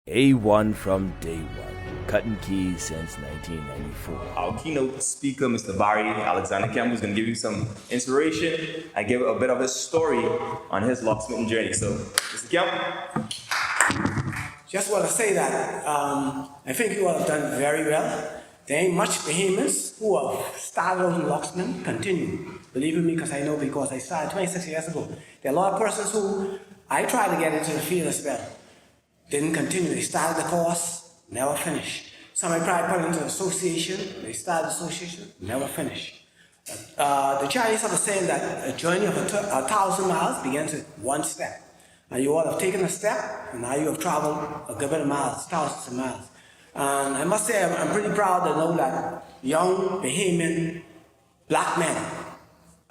A1 from day one, cutting keys since 1994. Our keynote speaker, Mr. Barry Alexander Kemp, is going to give you some inspiration and give a bit of his story on his locksmithing journey. So, Mr. Kemp. Just want to say that I think you all have done very well. There ain't much Bahamians who have started out in locksmith continue. Believe in me, because I started 26 years ago. There are a lot of persons who I tried to get into the field as well. Didn't continue. They started the course, never finished. Some I tried put into association. They started association, never finished. The Chinese have a saying that a journey of 1,000 miles begins with one step. And you all have taken a step, and now you have traveled a good bit of miles, thousands of miles. And I must say, I'm pretty proud to know that young Bahamian black men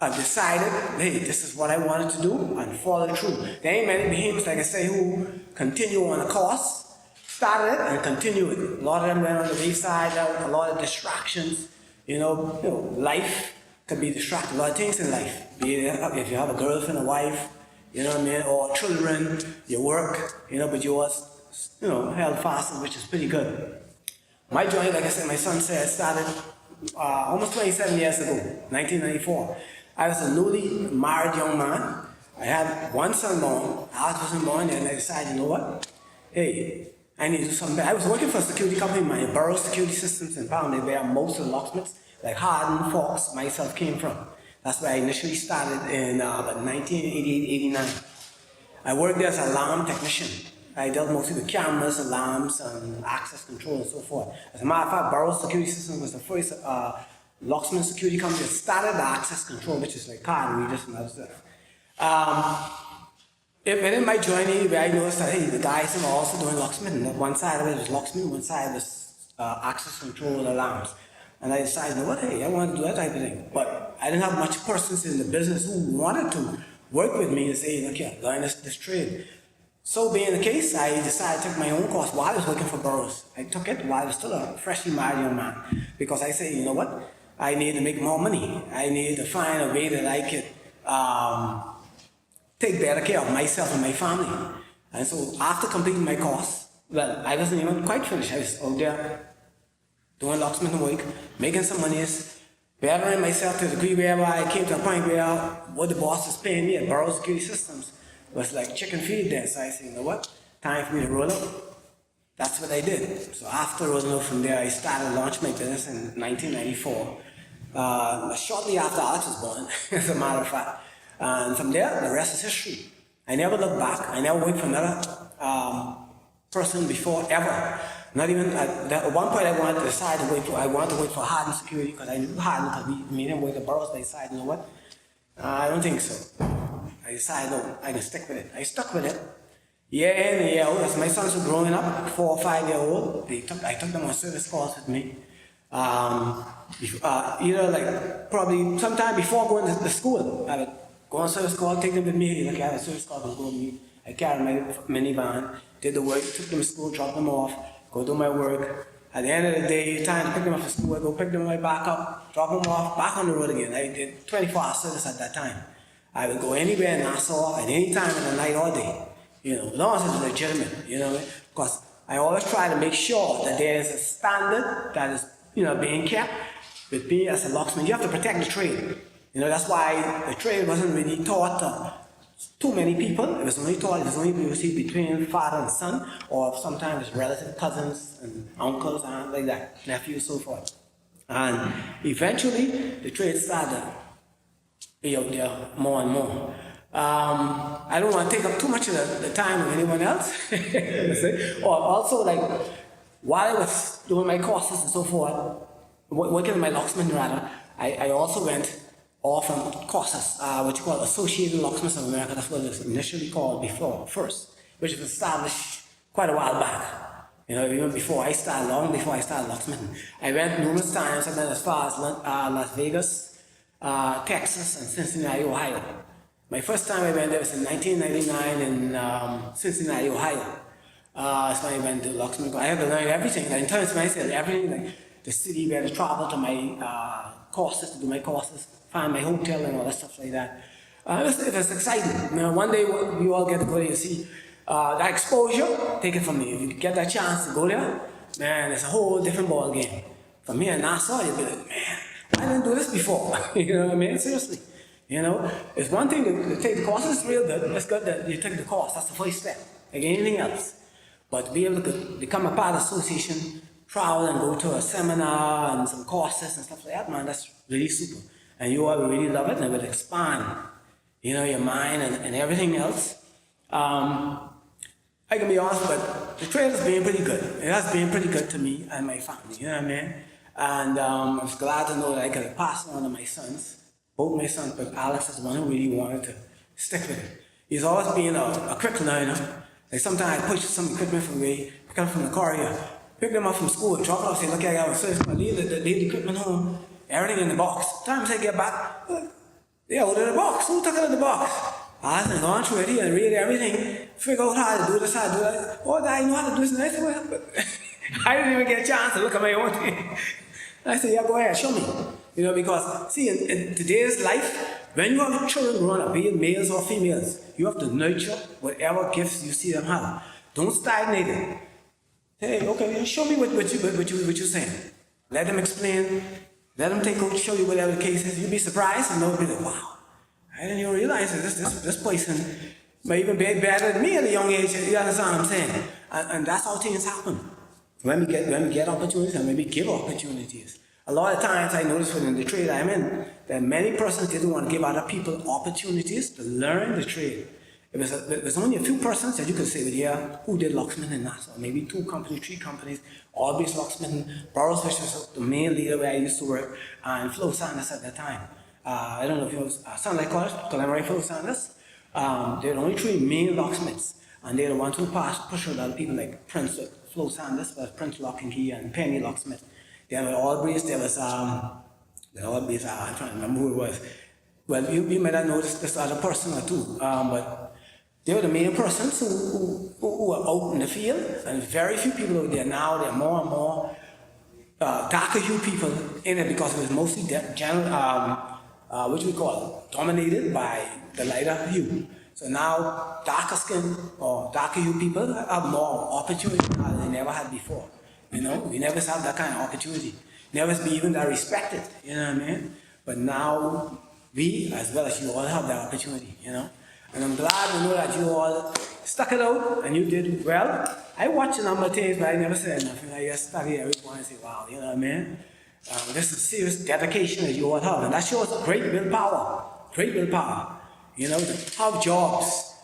have decided, hey, this is what I wanted to do, and follow through. There ain't many Bahamians, like I say, who continue on a course, started it, and continue it. A lot of them went on the wayside, a lot of distractions. Life could be distracted, a lot of things in life. Be it if you have a girlfriend, a wife, or children, your work, but you was, held fast, which is pretty good. My journey, like I said, my son said, started almost 27 years ago, 1994. I was a newly married young man. I had one son born, ours wasn't born, and I decided, you know what? Hey, I need to do something. I was working for a security company, my borough security systems in Pound, where most of the locksmiths, like Harden, Fox, myself came from. That's where I initially started in about 1988-89. I worked there as an alarm technician. I dealt mostly with cameras, alarms, and access control and so forth. As a matter of fact, Borough Security Systems was the first locksmith security company that started the access control, which is like card readers and other stuff. Within my journey, where I noticed that, hey, the guys were also doing locksmith. One side of it was locksmith, one side was access control alarms. And I decided, hey, I want to do that type of thing. But I didn't have much persons in the business who wanted to work with me to say, look here, learn this trade. So being the case, I decided to take my own course while I was working for boroughs. I took it while I was still a freshly married young man. Because I said, you know what? I need to make more money. I need to find a way that I could take better care of myself and my family. And so after completing my course, well, I wasn't even quite finished. I was out there doing locksmith work, making some monies, bettering myself to the degree where I came to a point where what the boss was paying me at Borough Security Systems was like chicken feed there. So I said, you know what? Time for me to roll up. That's what I did. So after rolling up from there, I started to launch my business in 1994. Shortly after Alex was born, as a matter of fact. And from there, the rest is history. I never looked back. I never worked for another person before, ever. Not even, at one point I wanted to decide to wait for Harden Security, because I knew Harden, because we made him work the boroughs, but I decided, you know what? I don't think so. I decided, no, I can stick with it. I stuck with it. Year in and year out, as my sons were growing up, 4 or 5 years old, I took them on service calls with me. Either like, probably sometime before going to the school, I would go on service call, take them with me, like I had a service call, go with me. I carried my minivan, did the work, took them to school, dropped them off, go do my work. At the end of the day, time to pick them up from school, I go pick them right back up, drop them off, back on the road again. I did 24-hour service at that time. I would go anywhere in Nassau at any time in the night or day, as long as it's legitimate, because I always try to make sure that there is a standard that is, being kept. With me as a locksmith, you have to protect the trade. That's why the trade wasn't really taught to too many people. It was only received between father and son, or sometimes relative cousins and uncles and like that, nephews, so forth. And eventually, the trade started to be out there more and more. I don't want to take up too much of the time of anyone else. Or also, like, while I was doing my courses and so forth, working in my locksmith rather, I also went off on courses, what you call Associated Locksmiths of America. That's what it was initially called first, which was established quite a while back. Even long before I started locksmithing. I went numerous times. I went as far as Las Vegas, Texas, and Cincinnati, Ohio. My first time I went there was in 1999 in Cincinnati, Ohio. That's when I went to locksmith. I had to learn everything. In terms of myself, everything, like the city where to travel to my courses, to do my courses, find my hotel and all that stuff like that. It was exciting. One day we all get to go there and see That exposure, take it from me. If you get that chance to go there, man, it's a whole different ball game. From here in Nassau, you'll be like, man, I didn't do this before. You know what I mean? Seriously. You know, it's one thing to take the course, it's real good. It's good that you take the course. That's the first step. Like anything else. But to be able to become a part of the association, travel and go to a seminar and some courses and stuff like that, man, that's really super. And you all will really love it and it will expand, you know, your mind and everything else. I can be honest, but the trade has been pretty good. It has been pretty good to me and my family, you know what I mean? And I was glad to know that I could pass it on to my sons. Both my sons, but Alex is the one who really wanted to stick with it. He's always been a quick learner. Like sometimes I push some equipment from me, pick up from the courier, pick them up from school, drop it off, say, look, I got to leave the equipment home, everything in the box. Sometimes I get back, they out of the box. Who took it in the box? I was gone through it and read everything, figure out how to do this, how to do that. Oh, I know how to do this. And I said, well, but I didn't even get a chance to look at my own thing. I said, yeah, go ahead, show me. You know, because, see, in today's life, when you have children growing up, be it males or females, you have to nurture whatever gifts you see them have. Don't stagnate it. Hey, okay, show me what you're saying. Let them explain. Let them show you whatever the case is. You'll be surprised and they'll be like, wow, I didn't even realize that this person may even be better than me at a young age. You understand what I'm saying? And that's how things happen. When we get opportunities and when we give opportunities. A lot of times I notice within the trade I'm in that many persons didn't want to give other people opportunities to learn the trade. There's only a few persons that you could say, well, yeah, who did Locksmith in Nassau? Maybe 2 companies, 3 companies, Always Locksmith in Burroughs, which was the main leader where I used to work, and Flo Sanders at that time. I don't know if it was Sunlight College, Collaborate Flo Sanders. There were only 3 main locksmiths, and they're the ones who pushed out other people like Prince Flo Sanders, but Prince Lock and Key and Penny Locksmith. There were Always, there was I'm trying to remember who it was. Well, you might have noticed this other person or 2, but they were the main persons who were out in the field, and very few people out there now. There are more and more darker hue people in it because it was mostly which we call dominated by the lighter hue. So now darker skin or darker hue people have more opportunity than they never had before. You know, we never had that kind of opportunity. Never be even that respected, you know what I mean? But now we, as well as you all, have that opportunity, you know? And I'm glad to know that you all stuck it out and you did well. I watched a number of things, but I never said nothing. I just studied everyone and say, wow, you know what I mean? This is serious dedication that you all have. And that shows great willpower. Great willpower. You know, to have jobs,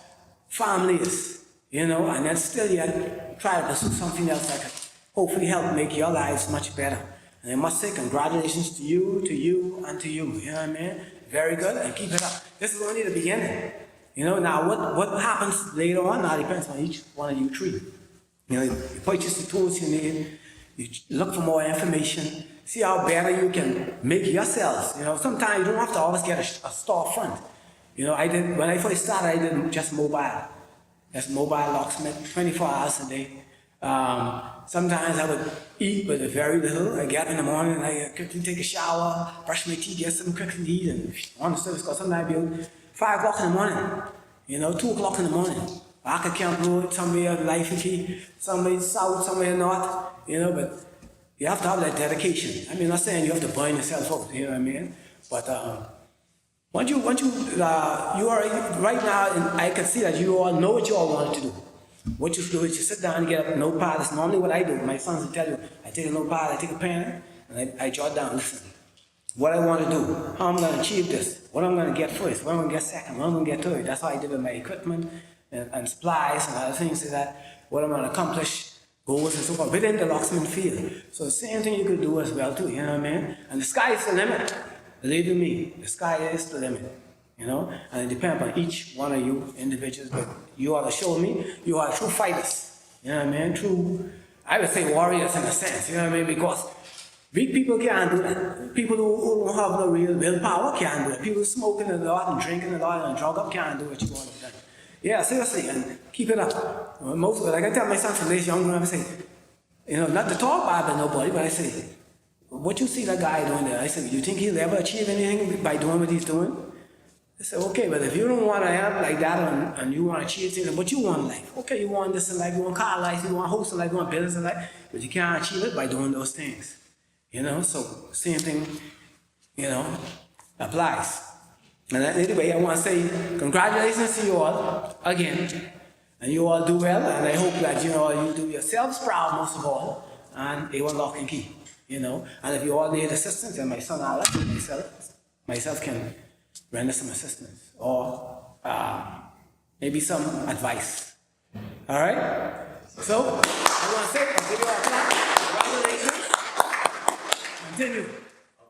families, you know, and then still yet try to pursue something else that could hopefully help make your lives much better. And I must say congratulations to you, and to you. You know what I mean? Very good, and keep it up. This is only the beginning. You know, now what happens later on now depends on each one of you 3. You know, you purchase the tools you need, you look for more information, see how better you can make yourselves. You know, sometimes you don't have to always get a storefront. You know, when I first started, I did just mobile. Just mobile locksmith, 24 hours a day. Sometimes I would eat with very little. I get up in the morning and I quickly take a shower, brush my teeth, get something quickly to eat, and on the service call. Sometimes I'd be 5 o'clock in the morning, you know, 2 o'clock in the morning. Back at Kemp Road, somewhere Life and Key, somewhere south, somewhere north, you know, but you have to have that dedication. I mean, I'm not saying you have to burn yourself out, you know what I mean? But once you are right now, and I can see that you all know what you all want to do. What you do is you sit down and get a notepad. That's normally what I do. My sons will tell you, I take a notepad, I take a pen, and I jot down, listen, what I want to do, how I'm going to achieve this, what I'm going to get first, what I'm going to get second, what I'm going to get third. That's how I did with my equipment and supplies and other things like that, what I'm going to accomplish, goals and so forth, within the locksmith field. So the same thing you could do as well too, you know what I mean? And the sky is the limit. Believe me, the sky is the limit. You know, and it depends on each one of you individuals, but you are to show me you are true fighters. You know what I mean? True, I would say warriors in a sense, you know what I mean? Because weak people can't do that. People who don't have no real willpower can't do it. People smoking a lot and drinking a lot and drug up can't do what you want to do. Yeah, seriously, and keep it up. Most, like I tell my son from this young I say, you know, not to talk bad about nobody, but I say, what you see that guy doing there, I say, you think he'll ever achieve anything by doing what he's doing? I said, okay, but if you don't want to end up like that and you want to achieve things, but you want life. Okay, you want this in life, you want car life, you want host in life, you want business in life, but you can't achieve it by doing those things. You know, so same thing, you know, applies. And anyway, I want to say congratulations to you all again. And you all do well, and I hope that, you know, you do yourselves proud most of all, and it will lock and key, you know. And if you all need assistance, and my son Alex and myself can render some assistance, or maybe some advice. All right? So, I want to say, I'll give you all a clap. Congratulations. Continue.